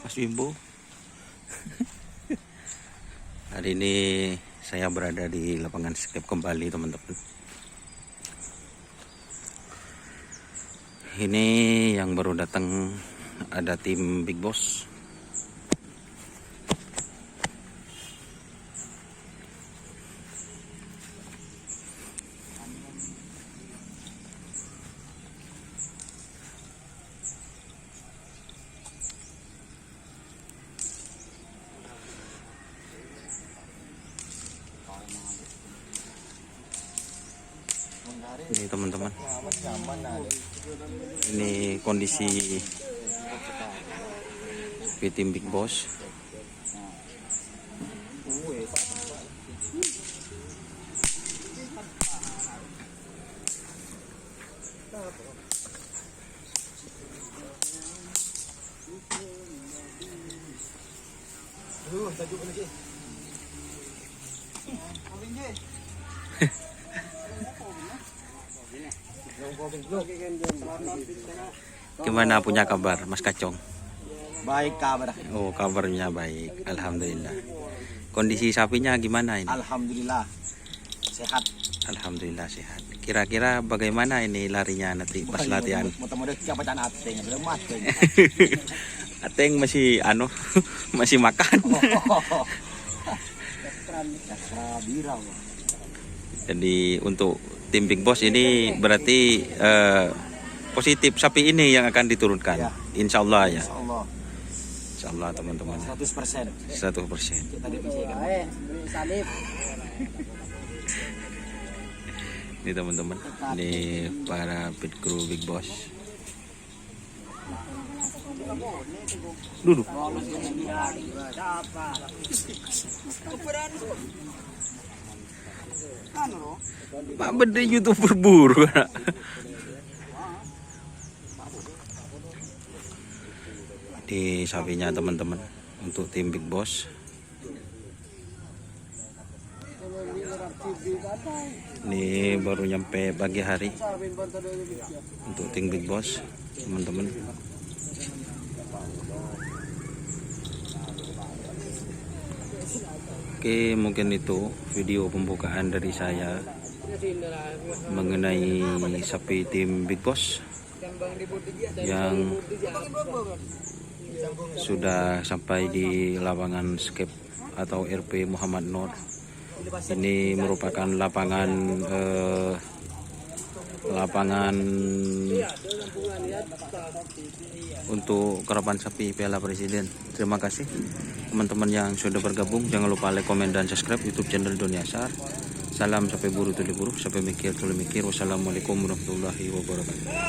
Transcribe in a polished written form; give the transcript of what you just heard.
Mas Bimbo. Hari ini saya berada di lapangan skep kembali, teman-teman. Ini yang baru datang, ada tim Big Boss. Ini teman-teman, ini kondisi tim Big Boss. Gimana punya kabar, Mas Kacong? Baik kabar. Oh, kabarnya baik, alhamdulillah. Kondisi sapinya gimana ini? Alhamdulillah sehat. Alhamdulillah sehat. Kira-kira bagaimana ini larinya nanti pas latihan? Mudah-mudahan siapa can ateng, belum ateng. Ateng masih masih makan. Jadi untuk tim Big Boss ini berarti positif sapi ini yang akan diturunkan, ya. Insya Allah ya. Insyaallah. Insyaallah teman-teman. 100%. 100%. Kita dibicarakan. Ini teman-teman, ini para pit crew Big Boss. Duduk. Pak beda YouTuber buru. Di sapinya teman-teman untuk tim Big Boss. Ini baru nyampe pagi hari untuk tim Big Boss, teman-teman. Oke, mungkin itu video pembukaan dari saya mengenai sapi tim Big Boss yang sudah sampai di lapangan skep atau RP Muhammad Nur. Ini merupakan lapangan untuk karapan sapi Piala Presiden. Terima kasih teman-teman yang sudah bergabung. Jangan lupa like, komen, dan subscribe YouTube channel Doniasar. Salam sampai buru tuli buru, sampai mikir tuli mikir. Wassalamualaikum warahmatullahi wabarakatuh.